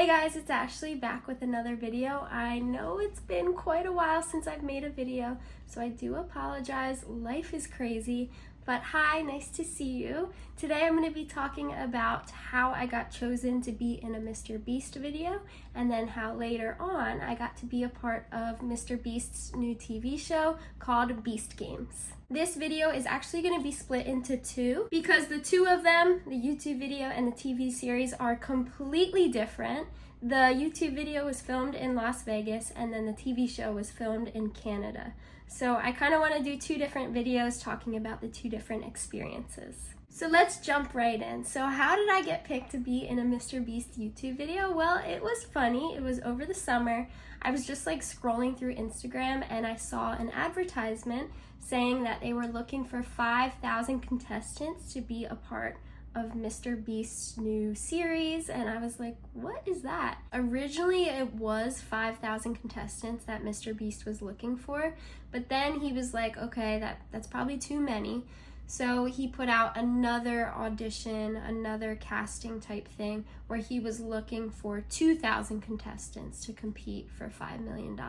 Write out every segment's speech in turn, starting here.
Hey guys, it's Ashley back with another video. I know it's been quite a while since I've made a video, so I do apologize. Life is crazy, but hi, nice to see you. Today I'm going to be talking about how I got chosen to be in a Mr. Beast video, and then how later on I got to be a part of Mr. Beast's new TV show called Beast Games. This video is actually going to be split into two because the two of them, the YouTube video and the TV series, are completely different. The YouTube video was filmed in Las Vegas and then the TV show was filmed in Canada. So I kind of want to do two different videos talking about the two different experiences. So let's jump right in. So how did I get picked to be in a Mr. Beast YouTube video? Well, it was funny. It was over the summer. I was just like scrolling through Instagram and I saw an advertisement saying that they were looking for 5,000 contestants to be a part of Mr. Beast's new series, and I was like, what is that? Originally it was 5,000 contestants that Mr. Beast was looking for, but then he was like, okay, that's probably too many. So he put out another audition, another casting type thing where he was looking for 2,000 contestants to compete for $5 million.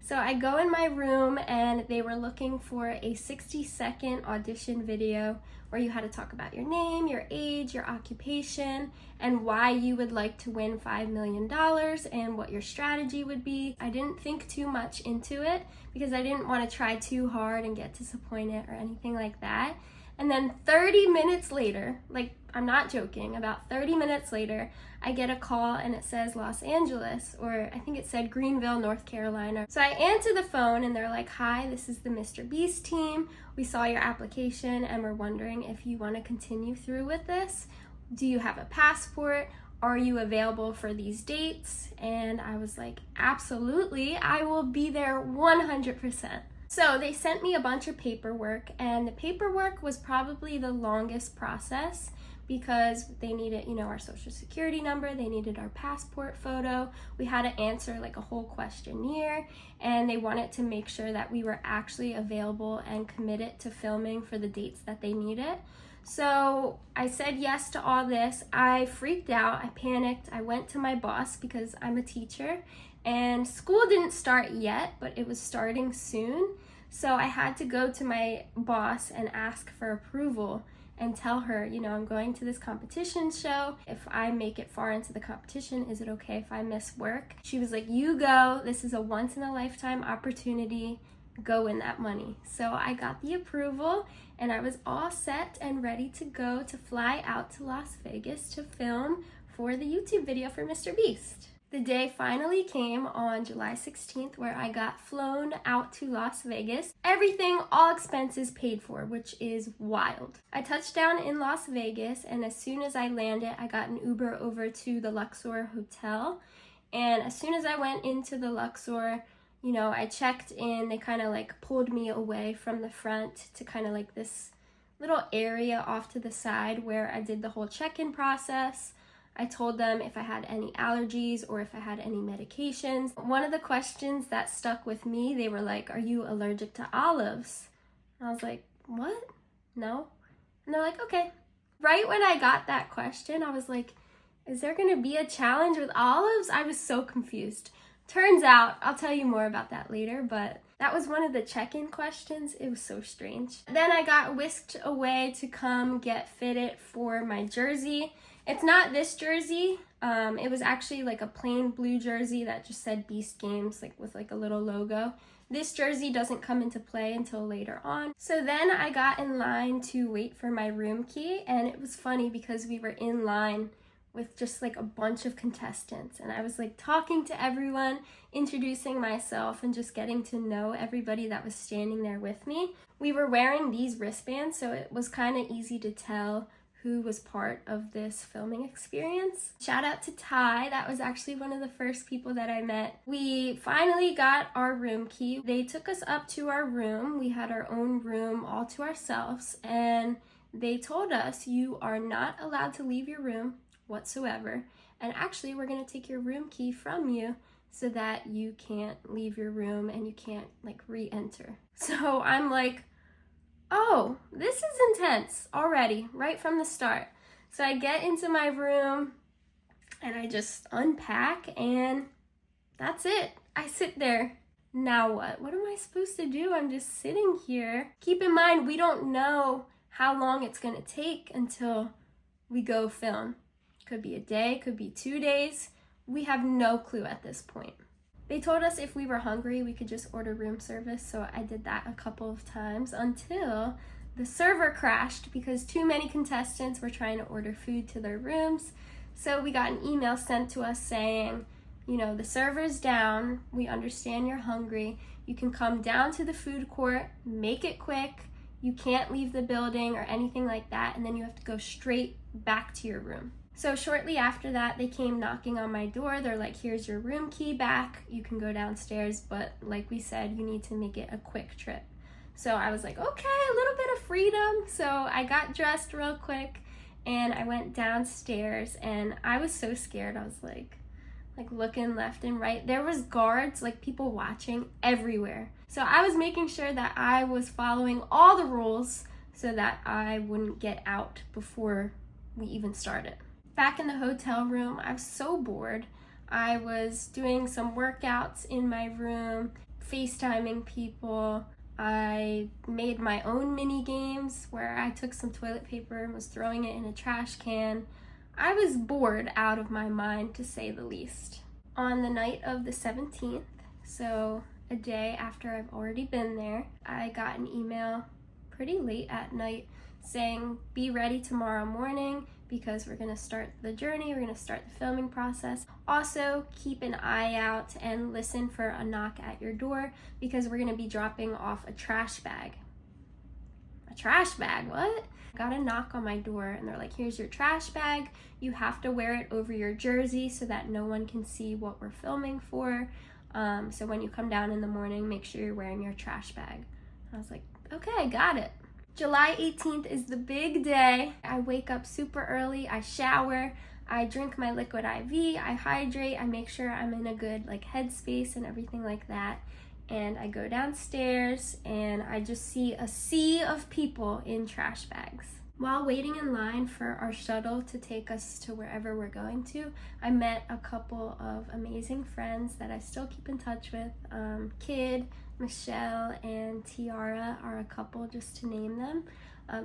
So I go in my room and they were looking for a 60-second audition video where you had to talk about your name, your age, your occupation, and why you would like to win $5 million and what your strategy would be. I didn't think too much into it because I didn't want to try too hard and get disappointed or anything like that. And then 30 minutes later, like I'm not joking, about 30 minutes later, I get a call and it says Los Angeles, or I think it said Greenville, North Carolina. So I answer the phone and they're like, hi, this is the Mr. Beast team. We saw your application and we're wondering if you want to continue through with this. Do you have a passport? Are you available for these dates? And I was like, absolutely, I will be there 100%. So they sent me a bunch of paperwork, and the paperwork was probably the longest process because they needed, our social security number, they needed our passport photo, we had to answer like a whole questionnaire, and they wanted to make sure that we were actually available and committed to filming for the dates that they needed. So I said yes to all this. I freaked out, I panicked, I went to my boss because I'm a teacher, and school didn't start yet, but it was starting soon. So I had to go to my boss and ask for approval and tell her, I'm going to this competition show. If I make it far into the competition, is it okay if I miss work? She was like, you go. This is a once-in-a-lifetime opportunity. Go win that money. So I got the approval and I was all set and ready to go to fly out to Las Vegas to film for the YouTube video for Mr. Beast. The day finally came on July 16th where I got flown out to Las Vegas. Everything, all expenses paid for, which is wild. I touched down in Las Vegas, and as soon as I landed, I got an Uber over to the Luxor Hotel. And as soon as I went into the Luxor, I checked in. They kind of like pulled me away from the front to kind of like this little area off to the side where I did the whole check-in process. I told them if I had any allergies or if I had any medications. One of the questions that stuck with me, they were like, are you allergic to olives? And I was like, what? No. And they're like, okay. Right when I got that question, I was like, is there gonna be a challenge with olives? I was so confused. Turns out, I'll tell you more about that later, but that was one of the check-in questions. It was so strange. Then I got whisked away to come get fitted for my jersey. It's not this jersey. It was actually like a plain blue jersey that just said Beast Games, like with like a little logo. This jersey doesn't come into play until later on. So then I got in line to wait for my room key, and it was funny because we were in line with just like a bunch of contestants, and I was like talking to everyone, introducing myself, and just getting to know everybody that was standing there with me. We were wearing these wristbands, so it was kind of easy to tell who was part of this filming experience. Shout out to Ty, that was actually one of the first people that I met. We finally got our room key. They took us up to our room. We had our own room all to ourselves, and they told us you are not allowed to leave your room whatsoever, and actually we're going to take your room key from you so that you can't leave your room and you can't like re-enter. So I'm like, oh, this is intense already, right from the start. So I get into my room, And I just unpack and that's it. I sit there. Now what? What am I supposed to do? I'm just sitting here. Keep in mind, we don't know how long it's gonna take until we go film. Could be a day, could be 2 days. We have no clue at this point. They told us if we were hungry, we could just order room service, so I did that a couple of times until the server crashed because too many contestants were trying to order food to their rooms. So we got an email sent to us saying, you know, the server's down, we understand you're hungry, you can come down to the food court, make it quick, you can't leave the building or anything like that, and then you have to go straight back to your room. So shortly after that, they came knocking on my door. They're like, here's your room key back, you can go downstairs, but like we said, you need to make it a quick trip. So I was like, okay, a little bit of freedom. So I got dressed real quick and I went downstairs and I was so scared. I was like looking left and right. There was guards, like people watching everywhere. So I was making sure that I was following all the rules so that I wouldn't get out before we even started. Back in the hotel room, I was so bored. I was doing some workouts in my room, FaceTiming people. I made my own mini games where I took some toilet paper and was throwing it in a trash can. I was bored out of my mind, to say the least. On the night of the 17th, so a day after I've already been there, I got an email pretty late at night saying, be ready tomorrow morning because we're gonna start the journey, we're gonna start the filming process. Also, keep an eye out and listen for a knock at your door because we're gonna be dropping off a trash bag. A trash bag, what? Got a knock on my door and they're like, here's your trash bag. You have to wear it over your jersey so that no one can see what we're filming for. So when you come down in the morning, make sure you're wearing your trash bag. I was like, okay, got it. July 18th is the big day. I wake up super early, I shower, I drink my liquid IV, I hydrate, I make sure I'm in a good headspace and everything like that. And I go downstairs and I just see a sea of people in trash bags. While waiting in line for our shuttle to take us to wherever we're going to, I met a couple of amazing friends that I still keep in touch with. Kid, Michelle, and Tiara are a couple, just to name them.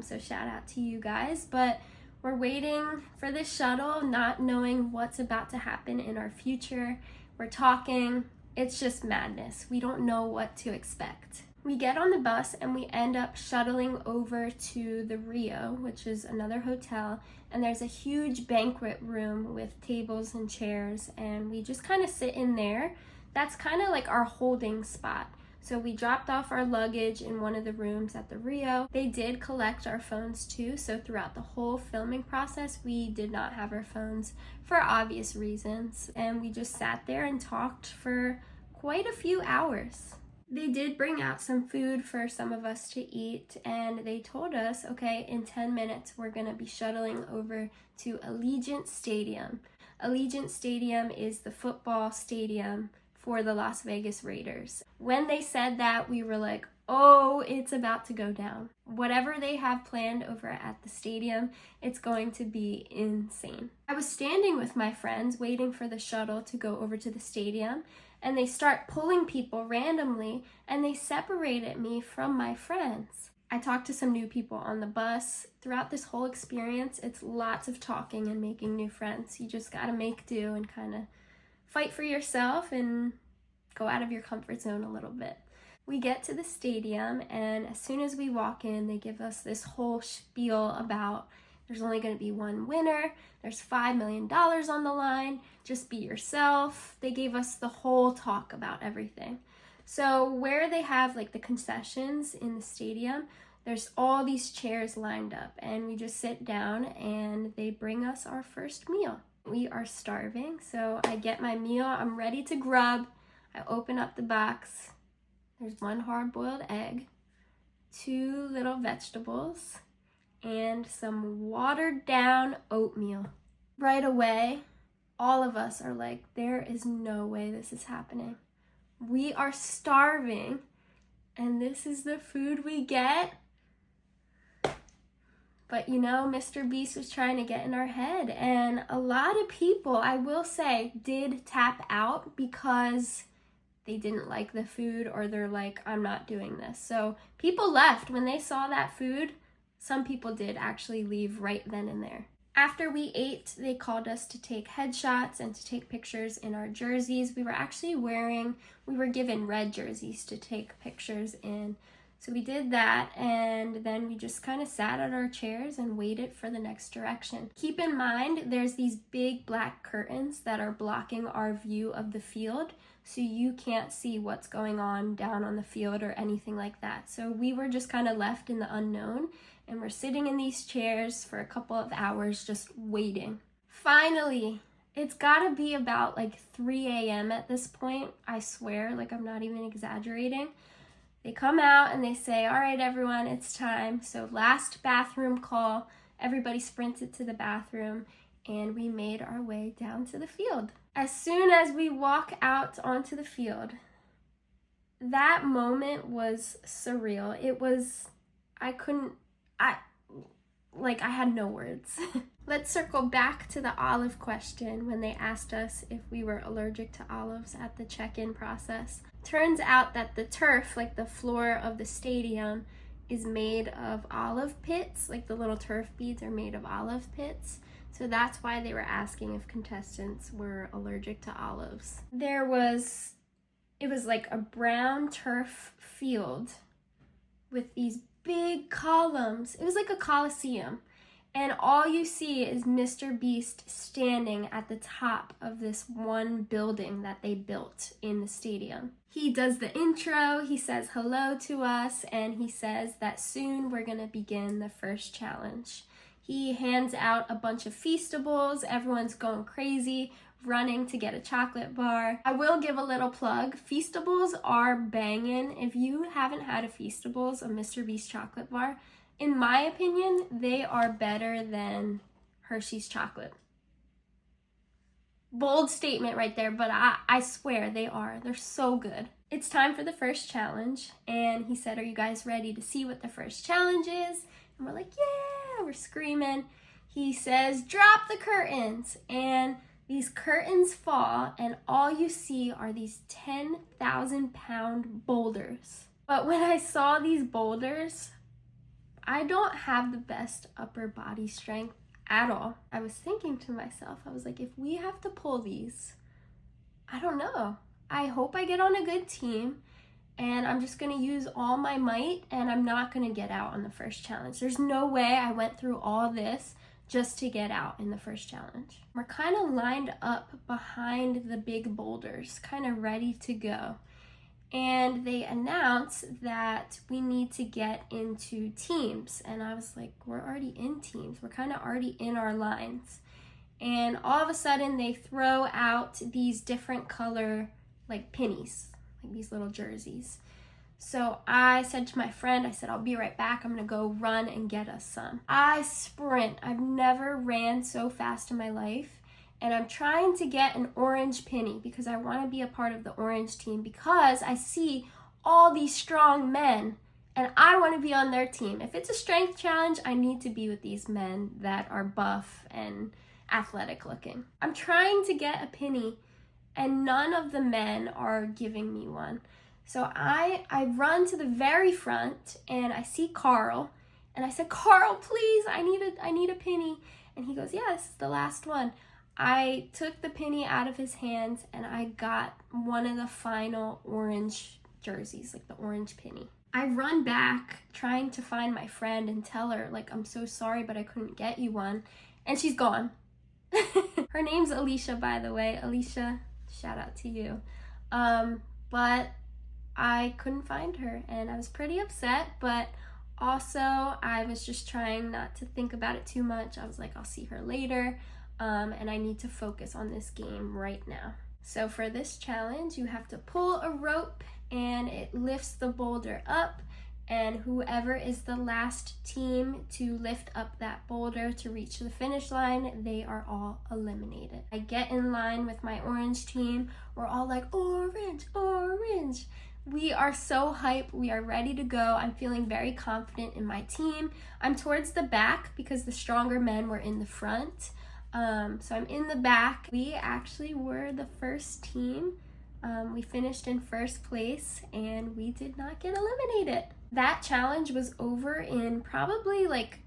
So shout out to you guys. But we're waiting for this shuttle, not knowing what's about to happen in our future. We're talking. It's just madness. We don't know what to expect. We get on the bus and we end up shuttling over to the Rio, which is another hotel, and there's a huge banquet room with tables and chairs, and we just kind of sit in there. That's kind of like our holding spot. So we dropped off our luggage in one of the rooms at the Rio. They did collect our phones too, so throughout the whole filming process, we did not have our phones for obvious reasons, and we just sat there and talked for quite a few hours. They did bring out some food for some of us to eat, and they told us, okay, in 10 minutes we're gonna be shuttling over to Allegiant Stadium. Allegiant Stadium is the football stadium for the Las Vegas Raiders. When they said that, we were like, oh, it's about to go down. Whatever they have planned over at the stadium, it's going to be insane. I was standing with my friends waiting for the shuttle to go over to the stadium, and they start pulling people randomly, and they separated me from my friends. I talked to some new people on the bus. Throughout this whole experience, it's lots of talking and making new friends. You just gotta make do and kind of fight for yourself and go out of your comfort zone a little bit. We get to the stadium, and as soon as we walk in, they give us this whole spiel about there's only going to be one winner, there's $5 million on the line, just be yourself. They gave us the whole talk about everything. So where they have the concessions in the stadium, there's all these chairs lined up, and we just sit down and they bring us our first meal. We are starving, so I get my meal, I'm ready to grub. I open up the box. There's one hard-boiled egg, 2 little vegetables, and some watered down oatmeal. Right away, all of us are like, there is no way this is happening. We are starving, and this is the food we get? But you know, Mr. Beast was trying to get in our head, and a lot of people, I will say, did tap out because they didn't like the food, or they're like, I'm not doing this. So people left when they saw that food. Some people did actually leave right then and there. After we ate, they called us to take headshots and to take pictures in our jerseys. We were given red jerseys to take pictures in. So we did that, and then we just kind of sat at our chairs and waited for the next direction. Keep in mind, there's these big black curtains that are blocking our view of the field, so you can't see what's going on down on the field or anything like that. So we were just kind of left in the unknown, and we're sitting in these chairs for a couple of hours just waiting. Finally, it's gotta be about like 3 a.m. at this point. I swear, like I'm not even exaggerating. They come out and they say, all right, everyone, it's time. So last bathroom call, everybody sprinted to the bathroom, and we made our way down to the field. As soon as we walk out onto the field, that moment was surreal. It was, I had no words. Let's circle back to the olive question when they asked us if we were allergic to olives at the check-in process. Turns out that the turf, like the floor of the stadium, is made of olive pits. Like the little turf beads are made of olive pits. So that's why they were asking if contestants were allergic to olives. It was like a brown turf field with these big columns. It was like a coliseum. And all you see is Mr. Beast standing at the top of this one building that they built in the stadium. He does the intro, he says hello to us, and he says that soon we're gonna begin the first challenge. He hands out a bunch of Feastables. Everyone's going crazy, running to get a chocolate bar. I will give a little plug. Feastables are banging. If you haven't had a Feastables, a Mr. Beast chocolate bar, in my opinion, they are better than Hershey's chocolate. Bold statement right there, but I swear they are. They're so good. It's time for the first challenge, and he said, are you guys ready to see what the first challenge is? And we're like, yeah, we're screaming. He says, drop the curtains, and these curtains fall, and all you see are these 10,000-pound boulders. But when I saw these boulders, I don't have the best upper body strength at all. I was thinking to myself, I was like, if we have to pull these, I don't know. I hope I get on a good team, and I'm just gonna use all my might, and I'm not gonna get out on the first challenge. There's no way I went through all this just to get out in the first challenge. We're kind of lined up behind the big boulders, kind of ready to go. And they announce that we need to get into teams. And I was like, we're already in teams. We're kind of already in our lines. And all of a sudden they throw out these different color like pennies, like these little jerseys. So I said to my friend, I said, I'll be right back. I'm gonna go run and get us some. I sprint. I've never ran so fast in my life. And I'm trying to get an orange penny because I want to be a part of the orange team, because I see all these strong men and I want to be on their team. If it's a strength challenge, I need to be with these men that are buff and athletic looking. I'm trying to get a penny and none of the men are giving me one. So I run to the very front and I see Carl, and I said, Carl, please, I need a penny. And he goes, yeah, this is the last one. I took the penny out of his hands and I got one of the final orange jerseys, like the orange penny. I run back trying to find my friend and tell her, like, I'm so sorry, but I couldn't get you one. And she's gone. Her name's Alicia, by the way. Alicia, shout out to you. But I couldn't find her and I was pretty upset, but also I was just trying not to think about it too much. I was like, I'll see her later. And I need to focus on this game right now. So for this challenge, you have to pull a rope and it lifts the boulder up, and whoever is the last team to lift up that boulder to reach the finish line, they are all eliminated. I get in line with my orange team. We're all like, orange, orange. We are so hype. We are ready to go. I'm feeling very confident in my team. I'm towards the back because the stronger men were in the front. So I'm in the back. We actually were the first team. We finished in first place and we did not get eliminated. That challenge was over in probably like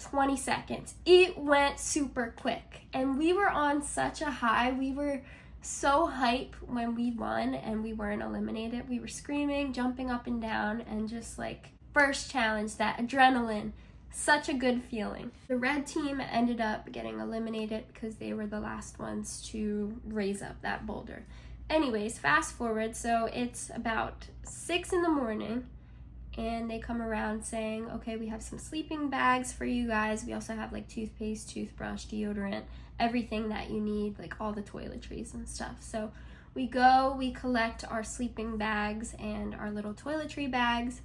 20 seconds. It went super quick and we were on such a high. We were so hype when we won and we weren't eliminated. We were screaming, jumping up and down, and just like first challenge, that adrenaline, such a good feeling. The red team ended up getting eliminated because they were the last ones to raise up that boulder. Anyways, fast forward, so it's about 6 in the morning and they come around saying, okay, we have some sleeping bags for you guys. We also have like toothpaste, toothbrush, deodorant, everything that you need, like all the toiletries and stuff. So we go, we collect our sleeping bags and our little toiletry bags.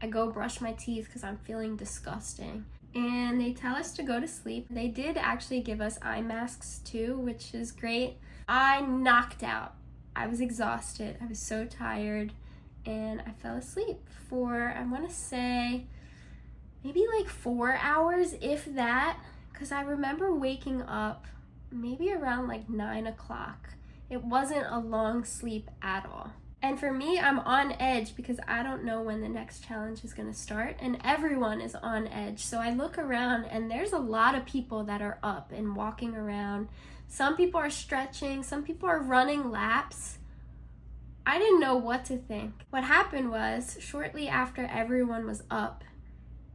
I go brush my teeth because I'm feeling disgusting. And they tell us to go to sleep. They did actually give us eye masks too, which is great. I knocked out. I was exhausted. I was so tired. And I fell asleep for, I want to say, maybe like 4 hours, if that, because I remember waking up maybe around like 9 o'clock. It wasn't a long sleep at all. And for me, I'm on edge because I don't know when the next challenge is going to start, and everyone is on edge. So I look around and there's a lot of people that are up and walking around. Some people are stretching, some people are running laps. I didn't know what to think. What happened was, shortly after everyone was up,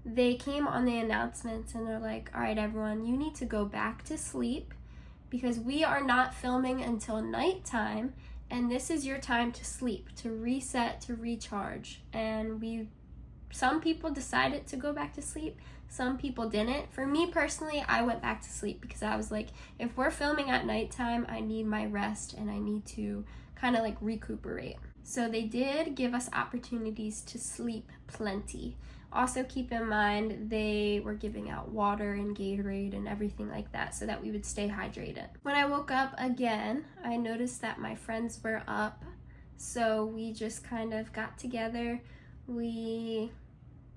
they came on the announcements and they're like, all right, everyone, you need to go back to sleep because we are not filming until nighttime, and this is your time to sleep, to reset, to recharge. And some people decided to go back to sleep, some people didn't. For me personally, I went back to sleep because I was like, if we're filming at nighttime, I need my rest and I need to kind of like recuperate. So they did give us opportunities to sleep plenty. Also keep in mind, they were giving out water and Gatorade and everything like that so that we would stay hydrated. When I woke up again, I noticed that my friends were up. So we just kind of got together. We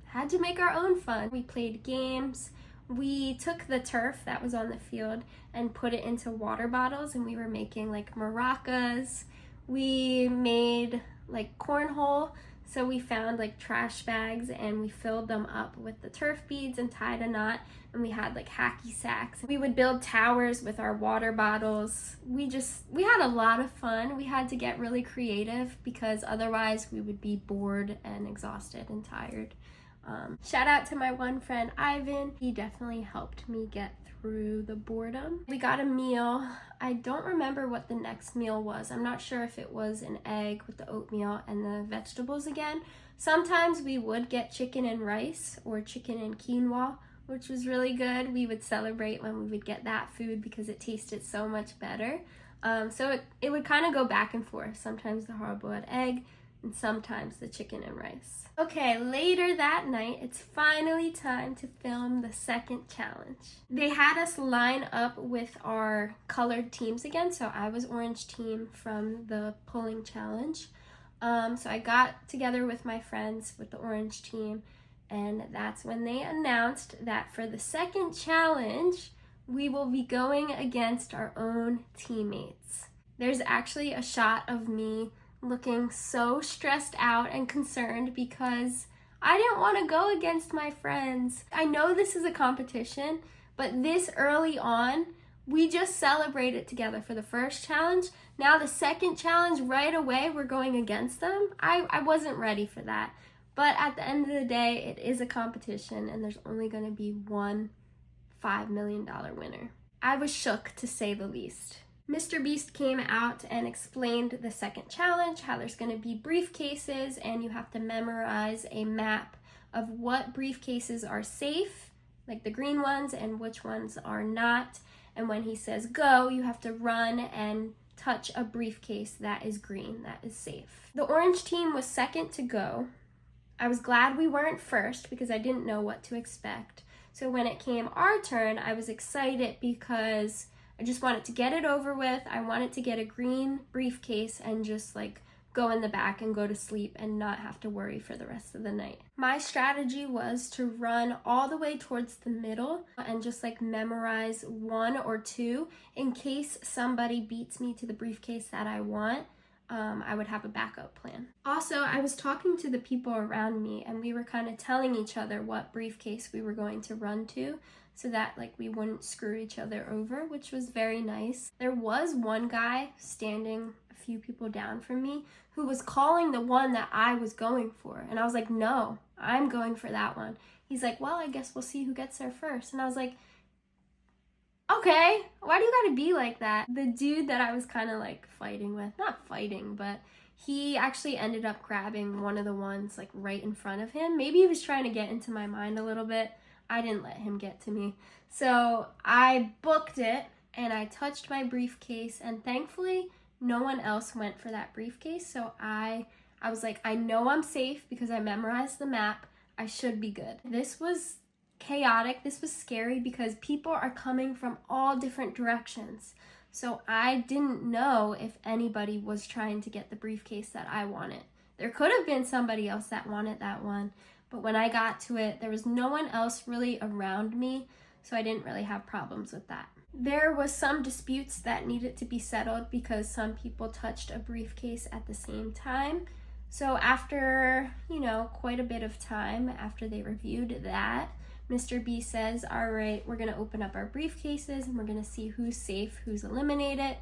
had to make our own fun. We played games. We took the turf that was on the field and put it into water bottles, and we were making like maracas. We made like cornhole, so we found like trash bags and we filled them up with the turf beads and tied a knot, and we had like hacky sacks. We would build towers with our water bottles. We had a lot of fun. We had to get really creative because otherwise we would be bored and exhausted and tired. Shout out to my one friend, Ivan. He definitely helped me get through the boredom. We got a meal. I don't remember what the next meal was. I'm not sure if it was an egg with the oatmeal and the vegetables again. Sometimes we would get chicken and rice or chicken and quinoa, which was really good. We would celebrate when we would get that food because it tasted so much better. So it would kind of go back and forth. Sometimes the hard-boiled egg, and sometimes the chicken and rice. Okay, later that night, it's finally time to film the second challenge. They had us line up with our colored teams again, so I was orange team from the pulling challenge. So I got together with my friends with the orange team, and that's when they announced that for the second challenge, we will be going against our own teammates. There's actually a shot of me looking so stressed out and concerned because I didn't want to go against my friends. I know this is a competition, but this early on, we just celebrated together for the first challenge. Now the second challenge, right away, we're going against them. I wasn't ready for that. But at the end of the day, it is a competition and there's only going to be one $5 million winner. I was shook, to say the least. Mr. Beast came out and explained the second challenge, how there's going to be briefcases and you have to memorize a map of what briefcases are safe, like the green ones, and which ones are not. And when he says go, you have to run and touch a briefcase that is green, that is safe. The orange team was second to go. I was glad we weren't first because I didn't know what to expect. So when it came our turn, I was excited because I just wanted to get it over with. I wanted to get a green briefcase and just like go in the back and go to sleep and not have to worry for the rest of the night. My strategy was to run all the way towards the middle and just like memorize 1 or 2 in case somebody beats me to the briefcase that I want. I would have a backup plan. Also, I was talking to the people around me and we were kind of telling each other what briefcase we were going to run to so that like we wouldn't screw each other over, which was very nice. There was one guy standing a few people down from me who was calling the one that I was going for. And I was like, no, I'm going for that one. He's like, well, I guess we'll see who gets there first. And I was like, okay, why do you gotta be like that? The dude that I was kind of like fighting with, not fighting, but he actually ended up grabbing one of the ones like right in front of him. Maybe he was trying to get into my mind a little bit. I didn't let him get to me. So I booked it and I touched my briefcase, and thankfully no one else went for that briefcase. So I was like, I know I'm safe because I memorized the map. I should be good. This was chaotic. This was scary because people are coming from all different directions. So I didn't know if anybody was trying to get the briefcase that I wanted. There could have been somebody else that wanted that one, but when I got to it, there was no one else really around me, so I didn't really have problems with that. There was some disputes that needed to be settled because some people touched a briefcase at the same time. So after, quite a bit of time after they reviewed that, Mr. B says, all right, we're gonna open up our briefcases and we're gonna see who's safe, who's eliminated.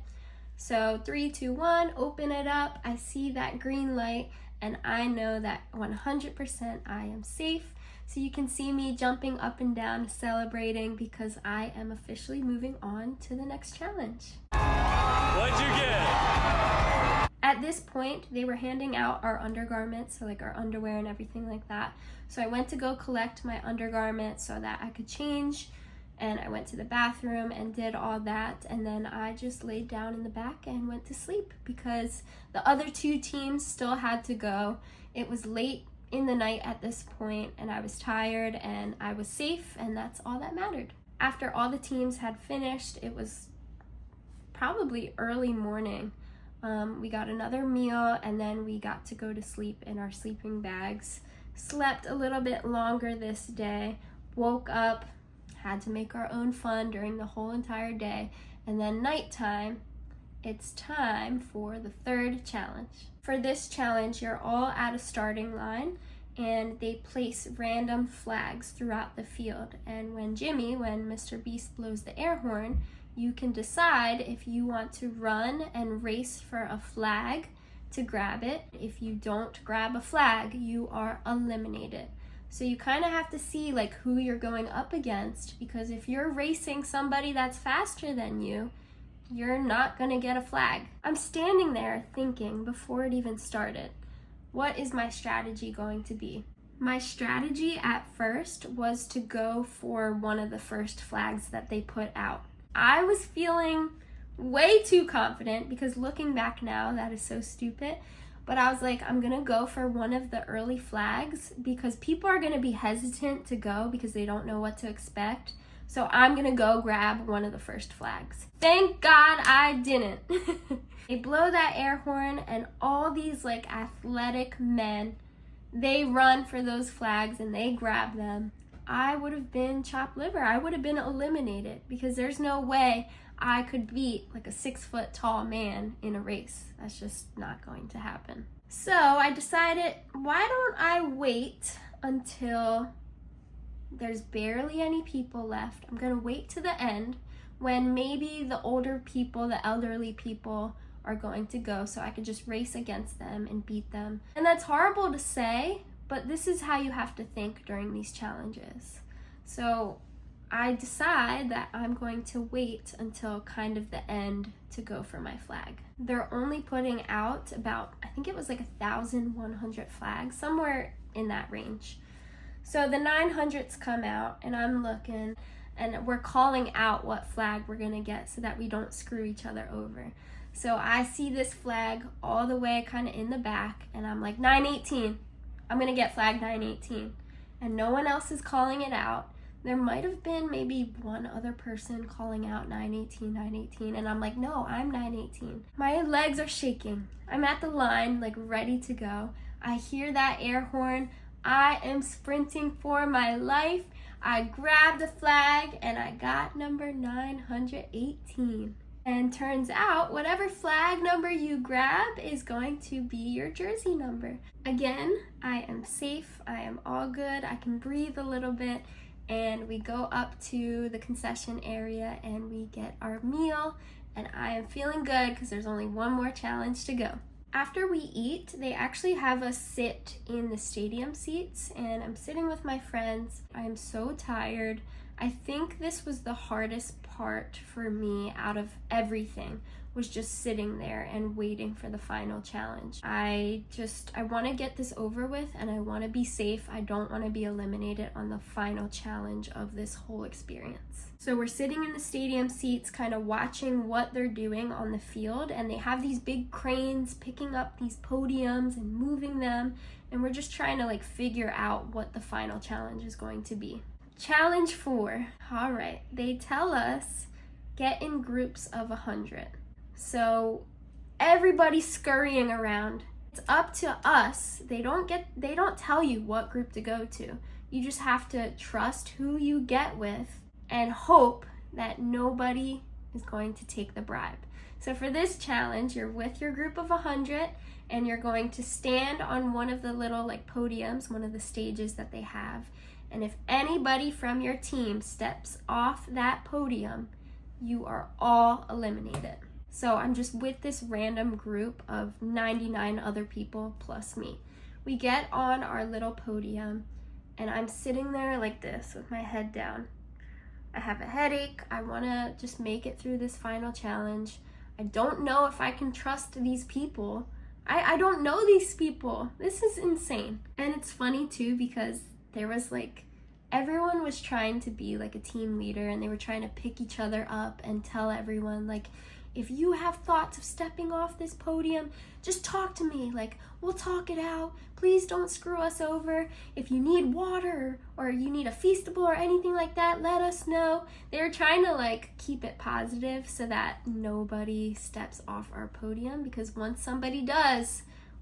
So 3, 2, 1, open it up. I see that green light and I know that 100% I am safe. So you can see me jumping up and down, celebrating because I am officially moving on to the next challenge. What'd you get? At this point, they were handing out our undergarments, so like our underwear and everything like that. So I went to go collect my undergarments so that I could change, and I went to the bathroom and did all that, and then I just laid down in the back and went to sleep because the other 2 teams still had to go. It was late in the night at this point, and I was tired and I was safe, and that's all that mattered. After all the teams had finished, it was probably early morning. We got another meal and then we got to go to sleep in our sleeping bags. Slept a little bit longer this day, woke up, had to make our own fun during the whole entire day, and then nighttime, it's time for the 3rd challenge. For this challenge, you're all at a starting line and they place random flags throughout the field. And when Mr. Beast blows the air horn, you can decide if you want to run and race for a flag to grab it. If you don't grab a flag, you are eliminated. So you kind of have to see like who you're going up against, because if you're racing somebody that's faster than you, you're not gonna get a flag. I'm standing there thinking before it even started, what is my strategy going to be? My strategy at first was to go for one of the first flags that they put out. I was feeling way too confident because looking back now, that is so stupid. But I was like, I'm gonna go for one of the early flags because people are gonna be hesitant to go because they don't know what to expect. So I'm gonna go grab one of the first flags. Thank God I didn't. They blow that air horn and all these like athletic men, they run for those flags and they grab them. I would have been chopped liver. I would have been eliminated because there's no way I could beat like a 6-foot tall man in a race. That's just not going to happen. So I decided, why don't I wait until there's barely any people left? I'm gonna wait to the end when maybe the older people, the elderly people are going to go so I could just race against them and beat them. And that's horrible to say, but this is how you have to think during these challenges. So I decide that I'm going to wait until kind of the end to go for my flag. They're only putting out about, I think it was like 1,100 flags, somewhere in that range. So the 900s come out and I'm looking and we're calling out what flag we're gonna get so that we don't screw each other over. So I see this flag all the way kind of in the back and I'm like, 918. I'm gonna get flag 918, and no one else is calling it out. There might have been maybe one other person calling out 918, 918, and I'm like, no, I'm 918. My legs are shaking. I'm at the line, like ready to go. I hear that air horn. I am sprinting for my life. I grabbed the flag and I got number 918. And turns out, whatever flag number you grab is going to be your jersey number. Again, I am safe. I am all good. I can breathe a little bit. And we go up to the concession area and we get our meal. And I am feeling good because there's only one more challenge to go. After we eat, they actually have us sit in the stadium seats, and I'm sitting with my friends. I am so tired. I think this was the hardest part for me out of everything, was just sitting there and waiting for the final challenge. I want to get this over with, and I want to be safe. I don't want to be eliminated on the final challenge of this whole experience. So we're sitting in the stadium seats kind of watching what they're doing on the field, and they have these big cranes picking up these podiums and moving them, and we're just trying to like figure out what the final challenge is going to be. Challenge 4. All right, they tell us get in groups of 100. So everybody's scurrying around. It's up to us. They don't tell you what group to go to. You just have to trust who you get with and hope that nobody is going to take the bribe. So for this challenge, you're with your group of 100 and you're going to stand on one of the little like podiums, one of the stages that they have. And if anybody from your team steps off that podium, you are all eliminated. So I'm just with this random group of 99 other people plus me. We get on our little podium and I'm sitting there like this with my head down. I have a headache. I want to just make it through this final challenge. I don't know if I can trust these people. I don't know these people. This is insane. And it's funny too because there was like, everyone was trying to be like a team leader and they were trying to pick each other up and tell everyone like, if you have thoughts of stepping off this podium, just talk to me. Like, we'll talk it out. Please don't screw us over. If you need water or you need a Feastable or anything like that, let us know. They were trying to like keep it positive so that nobody steps off our podium, because once somebody does,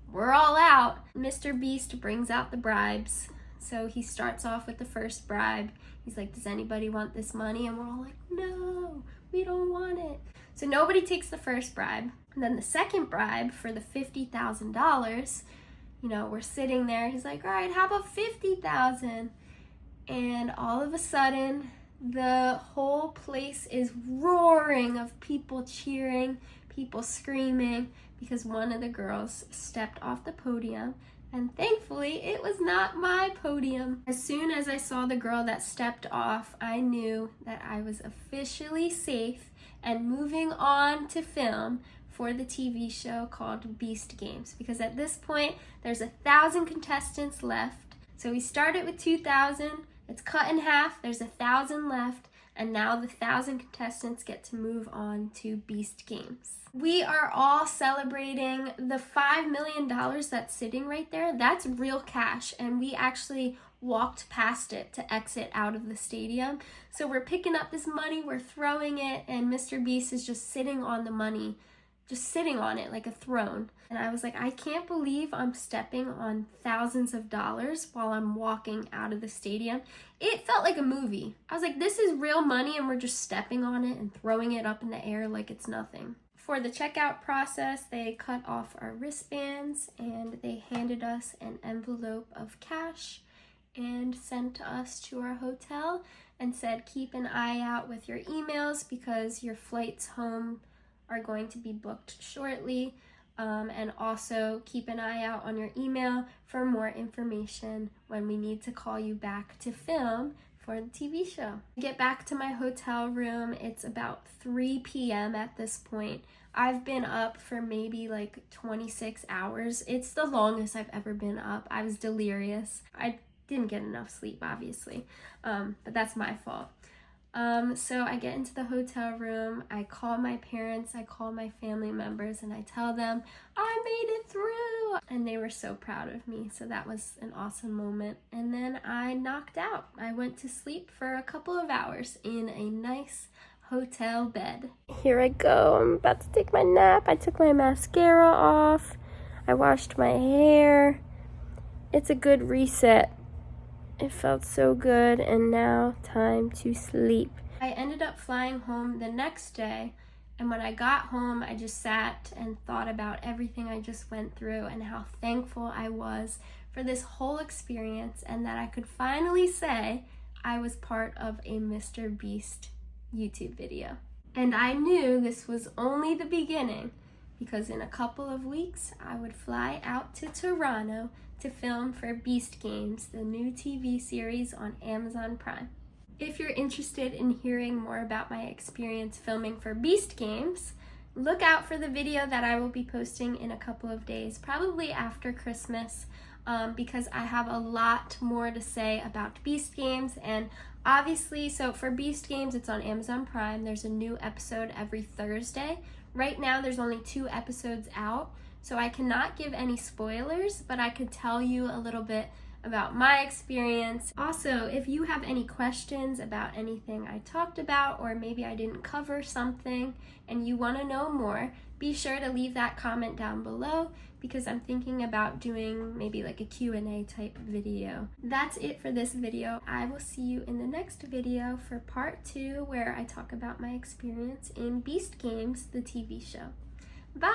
we're all out. Mr. Beast brings out the bribes. So he starts off with the first bribe. He's like, does anybody want this money? And we're all like, no, we don't want it. So nobody takes the first bribe. And then the second bribe for the $50,000, we're sitting there. He's like, all right, how about $50,000? And all of a sudden, the whole place is roaring of people cheering, people screaming, because one of the girls stepped off the podium. And thankfully, it was not my podium. As soon as I saw the girl that stepped off, I knew that I was officially safe and moving on to film for the TV show called Beast Games. Because at this point, there's 1,000 contestants left. So we started with 2,000. It's cut in half. There's 1,000 left. And now the 1,000 contestants get to move on to Beast Games. We are all celebrating the $5 million that's sitting right there. That's real cash, and we actually walked past it to exit out of the stadium. So we're picking up this money, we're throwing it, and Mr. Beast is just sitting on the money, just sitting on it like a throne. And I was like, I can't believe I'm stepping on thousands of dollars while I'm walking out of the stadium. It felt like a movie. I was like, this is real money and we're just stepping on it and throwing it up in the air like it's nothing. For the checkout process, they cut off our wristbands and they handed us an envelope of cash and sent us to our hotel and said, keep an eye out with your emails because your flights home are going to be booked shortly. And also keep an eye out on your email for more information when we need to call you back to film for the TV show. To get back to my hotel room, it's about 3 p.m. at this point. I've been up for maybe like 26 hours. It's the longest I've ever been up. I was delirious. I didn't get enough sleep, obviously, but that's my fault. So I get into the hotel room, I call my parents, I call my family members, and I tell them I made it through, and they were so proud of me. So that was an awesome moment. And then I knocked out. I went to sleep for a couple of hours in a nice hotel bed. Here I go. I'm about to take my nap. I took my mascara off. I washed my hair. It's a good reset. It felt so good, and now time to sleep. I ended up flying home the next day, and when I got home, I just sat and thought about everything I just went through and how thankful I was for this whole experience, and that I could finally say I was part of a Mr. Beast YouTube video. And I knew this was only the beginning, because in a couple of weeks, I would fly out to Toronto to film for Beast Games, the new TV series on Amazon Prime. If you're interested in hearing more about my experience filming for Beast Games, look out for the video that I will be posting in a couple of days, probably after Christmas, because I have a lot more to say about Beast Games. And obviously, so for Beast Games, it's on Amazon Prime. There's a new episode every Thursday. Right now, there's only 2 episodes out, so I cannot give any spoilers, but I could tell you a little bit about my experience. Also, if you have any questions about anything I talked about, or maybe I didn't cover something and you want to know more, be sure to leave that comment down below, because I'm thinking about doing maybe like a Q&A type video. That's it for this video. I will see you in the next video for part 2, where I talk about my experience in Beast Games, the TV show. Bye!